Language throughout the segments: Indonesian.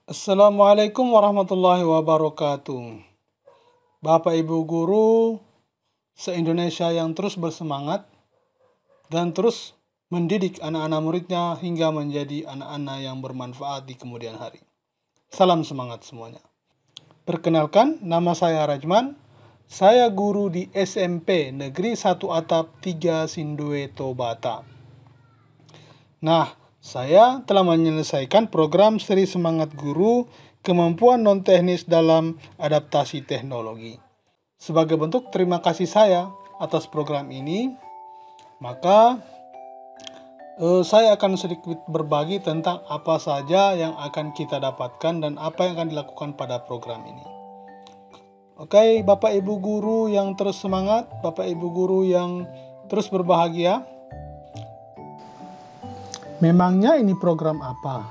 Assalamualaikum warahmatullahi wabarakatuh. Bapak Ibu guru se-Indonesia yang terus bersemangat dan terus mendidik anak-anak muridnya hingga menjadi anak-anak yang bermanfaat di kemudian hari. Salam semangat semuanya. Perkenalkan, nama saya Rajman. Saya guru di SMP Negeri 1 Atap 3 Sindue Tobata. Nah, saya telah menyelesaikan program Seri Semangat Guru Kemampuan Non-Teknis dalam Adaptasi Teknologi. Sebagai bentuk terima kasih saya atas program ini, maka saya akan sedikit berbagi tentang apa saja yang akan kita dapatkan dan apa yang akan dilakukan pada program ini. Oke, Bapak Ibu guru yang terus semangat, Bapak Ibu guru yang terus berbahagia. Memangnya ini program apa?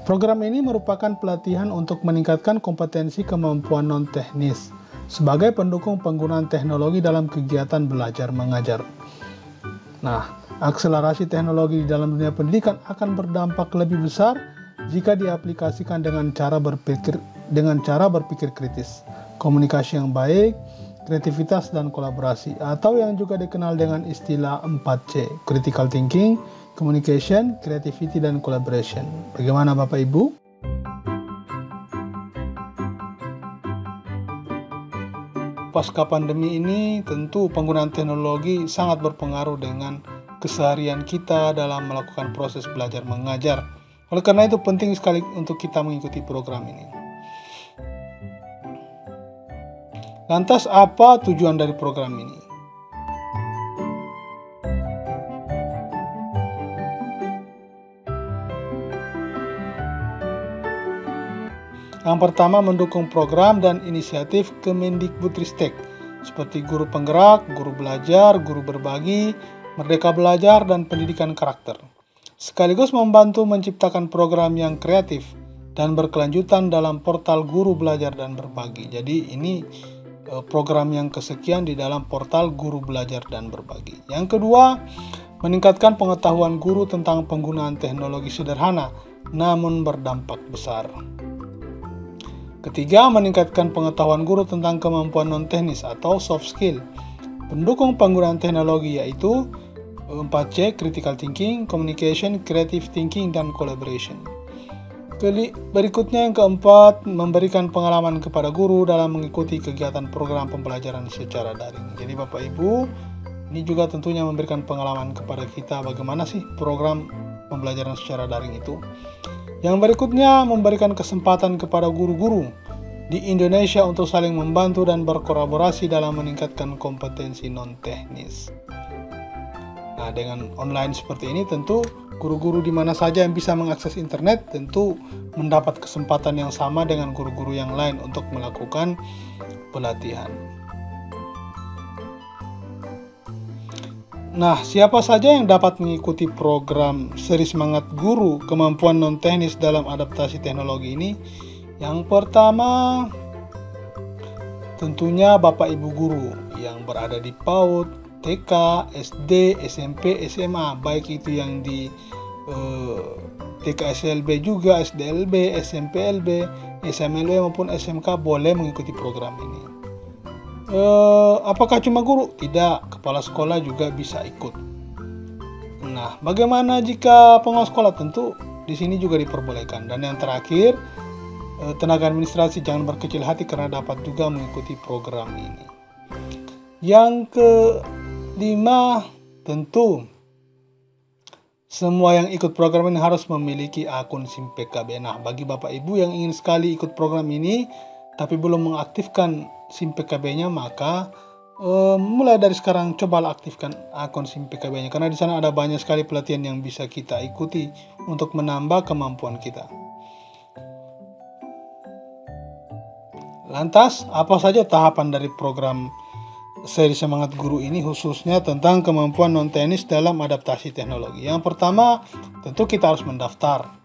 Program ini merupakan pelatihan untuk meningkatkan kompetensi kemampuan non-teknis sebagai pendukung penggunaan teknologi dalam kegiatan belajar mengajar. Nah, akselerasi teknologi di dalam dunia pendidikan akan berdampak lebih besar jika diaplikasikan dengan cara berpikir kritis, komunikasi yang baik, kreativitas dan kolaborasi, atau yang juga dikenal dengan istilah 4C, critical thinking, communication, creativity, dan collaboration. Bagaimana Bapak Ibu? Pasca pandemi ini tentu penggunaan teknologi sangat berpengaruh dengan keseharian kita dalam melakukan proses belajar mengajar. Oleh karena itu penting sekali untuk kita mengikuti program ini. Lantas apa tujuan dari program ini? Yang pertama, mendukung program dan inisiatif Kemendikbudristek seperti guru penggerak, guru belajar, guru berbagi, merdeka belajar, dan pendidikan karakter. Sekaligus membantu menciptakan program yang kreatif dan berkelanjutan dalam portal guru belajar dan berbagi. Jadi ini program yang kesekian di dalam portal guru belajar dan berbagi. Yang kedua, meningkatkan pengetahuan guru tentang penggunaan teknologi sederhana namun berdampak besar. Ketiga, meningkatkan pengetahuan guru tentang kemampuan non-teknis atau soft skill. Pendukung penggunaan teknologi yaitu 4C, critical thinking, communication, creative thinking, dan collaboration. Berikutnya yang keempat, memberikan pengalaman kepada guru dalam mengikuti kegiatan program pembelajaran secara daring. Jadi Bapak Ibu, ini juga tentunya memberikan pengalaman kepada kita bagaimana sih program pembelajaran secara daring itu. Yang berikutnya, memberikan kesempatan kepada guru-guru di Indonesia untuk saling membantu dan berkolaborasi dalam meningkatkan kompetensi non-teknis. Nah, dengan online seperti ini tentu guru-guru di mana saja yang bisa mengakses internet tentu mendapat kesempatan yang sama dengan guru-guru yang lain untuk melakukan pelatihan. Nah, siapa saja yang dapat mengikuti program Seri Semangat Guru Kemampuan Non-Teknis dalam Adaptasi Teknologi ini? Yang pertama, tentunya Bapak Ibu guru yang berada di PAUD, TK, SD, SMP, SMA, baik itu yang di TK SLB juga, SDLB, SMPLB, SMLB maupun SMK boleh mengikuti program ini. Apakah cuma guru? Tidak, kepala sekolah juga bisa ikut. Nah, bagaimana jika pengawas sekolah? Tentu di sini juga diperbolehkan. Dan yang terakhir, tenaga administrasi jangan berkecil hati karena dapat juga mengikuti program ini. Yang kelima, tentu semua yang ikut program ini harus memiliki akun SIM PKB. Nah, bagi Bapak Ibu yang ingin sekali ikut program ini tapi belum mengaktifkan SIM PKB-nya, maka mulai dari sekarang cobalah aktifkan akun SIM PKB-nya karena di sana ada banyak sekali pelatihan yang bisa kita ikuti untuk menambah kemampuan kita. Lantas, apa saja tahapan dari program Seri Semangat Guru ini khususnya tentang kemampuan non-teknis dalam adaptasi teknologi? Yang pertama, tentu kita harus mendaftar.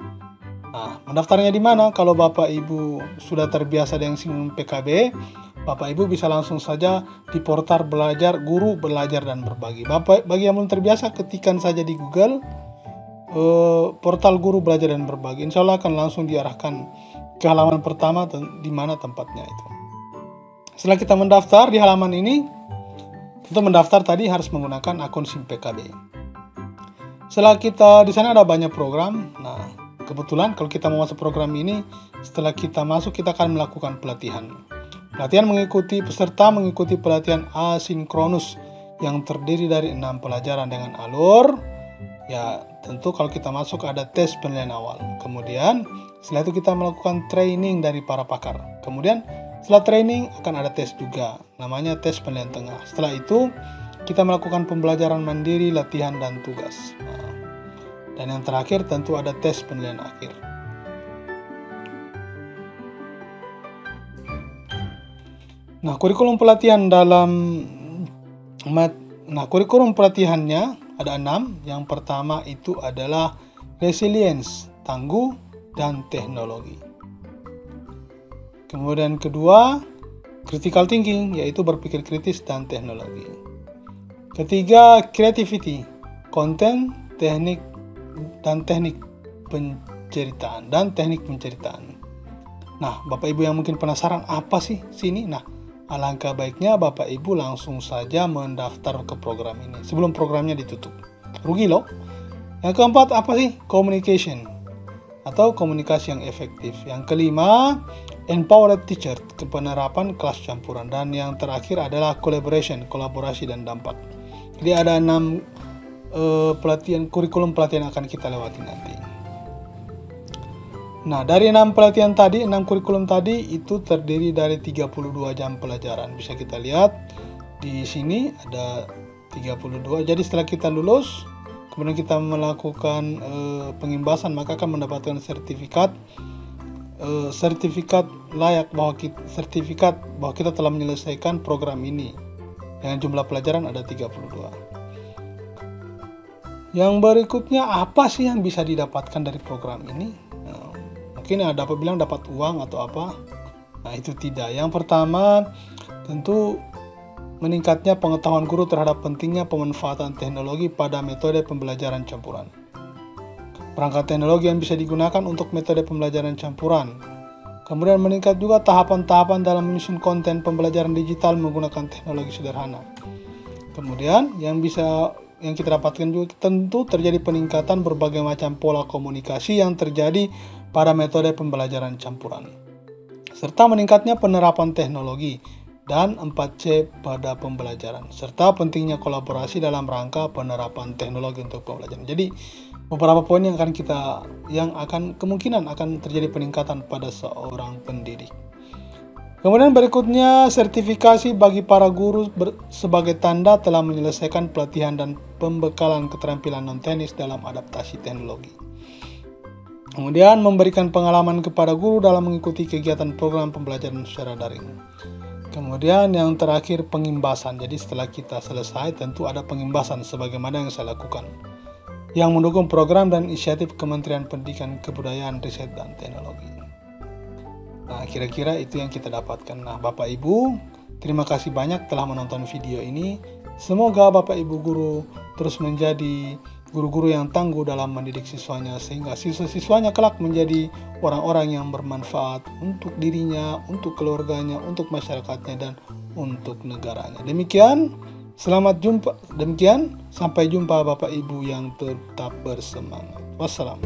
Nah, mendaftarnya di mana? Kalau Bapak Ibu sudah terbiasa dengan SIM PKB, Bapak Ibu bisa langsung saja di portal belajar guru belajar dan berbagi. Bagi yang belum terbiasa, ketikkan saja di Google portal Guru Belajar dan Berbagi. Insya Allah akan langsung diarahkan ke halaman pertama di mana tempatnya itu. Setelah kita mendaftar di halaman ini, untuk mendaftar tadi harus menggunakan akun SIM PKB. Setelah kita di sana ada banyak program. Nah, kebetulan kalau kita mau masuk program ini, setelah kita masuk kita akan melakukan pelatihan. Pelatihan peserta mengikuti pelatihan asinkronus yang terdiri dari 6 pelajaran dengan alur. Ya, tentu kalau kita masuk ada tes penilaian awal. Kemudian setelah itu kita melakukan training dari para pakar. Kemudian setelah training akan ada tes juga, namanya tes penilaian tengah. Setelah itu kita melakukan pembelajaran mandiri, latihan, dan tugas. Nah, dan yang terakhir tentu ada tes penilaian akhir. Nah, kurikulum pelatihannya ada 6. Yang pertama itu adalah resilience, tangguh, dan teknologi. Kemudian kedua, critical thinking, yaitu berpikir kritis dan teknologi. Ketiga, creativity, konten, teknik penceritaan dan teknik penceritaan. Nah, Bapak Ibu yang mungkin penasaran apa sih sini? Nah, alangkah baiknya Bapak Ibu langsung saja mendaftar ke program ini sebelum programnya ditutup. Rugi loh. Yang keempat apa sih? Communication atau komunikasi yang efektif. Yang kelima, empowered teacher, penerapan kelas campuran. Dan yang terakhir adalah collaboration, kolaborasi dan dampak. Jadi ada 6 kurikulum pelatihan yang akan kita lewati nanti. Nah, dari 6 kurikulum tadi itu terdiri dari 32 jam pelajaran. Bisa kita lihat di sini ada 32. Jadi setelah kita lulus, kemudian kita melakukan pengimbasan, maka akan mendapatkan sertifikat layak sertifikat bahwa kita telah menyelesaikan program ini. Dengan jumlah pelajaran ada 32. Yang berikutnya apa sih yang bisa didapatkan dari program ini? Mungkin ada bilang dapat uang atau apa. Nah, itu tidak. Yang pertama tentu meningkatnya pengetahuan guru terhadap pentingnya pemanfaatan teknologi pada metode pembelajaran campuran. Perangkat teknologi yang bisa digunakan untuk metode pembelajaran campuran. Kemudian meningkat juga tahapan-tahapan dalam menyusun konten pembelajaran digital menggunakan teknologi sederhana. Kemudian yang kita dapatkan juga tentu terjadi peningkatan berbagai macam pola komunikasi yang terjadi pada metode pembelajaran campuran, serta meningkatnya penerapan teknologi dan 4C pada pembelajaran, serta pentingnya kolaborasi dalam rangka penerapan teknologi untuk pembelajaran. Jadi beberapa poin yang kemungkinan akan terjadi peningkatan pada seorang pendidik. Kemudian berikutnya, sertifikasi bagi para guru sebagai tanda telah menyelesaikan pelatihan dan pembekalan keterampilan non-teknis dalam adaptasi teknologi. Kemudian memberikan pengalaman kepada guru dalam mengikuti kegiatan program pembelajaran secara daring. Kemudian yang terakhir pengimbasan. Jadi setelah kita selesai tentu ada pengimbasan sebagaimana yang saya lakukan, yang mendukung program dan inisiatif Kementerian Pendidikan, Kebudayaan, Riset, dan Teknologi. Nah, kira-kira itu yang kita dapatkan. Nah, Bapak Ibu, terima kasih banyak telah menonton video ini. Semoga Bapak Ibu guru terus menjadi guru-guru yang tangguh dalam mendidik siswanya, sehingga siswa-siswanya kelak menjadi orang-orang yang bermanfaat untuk dirinya, untuk keluarganya, untuk masyarakatnya, dan untuk negaranya. Demikian, sampai jumpa Bapak Ibu yang tetap bersemangat. Wassalam.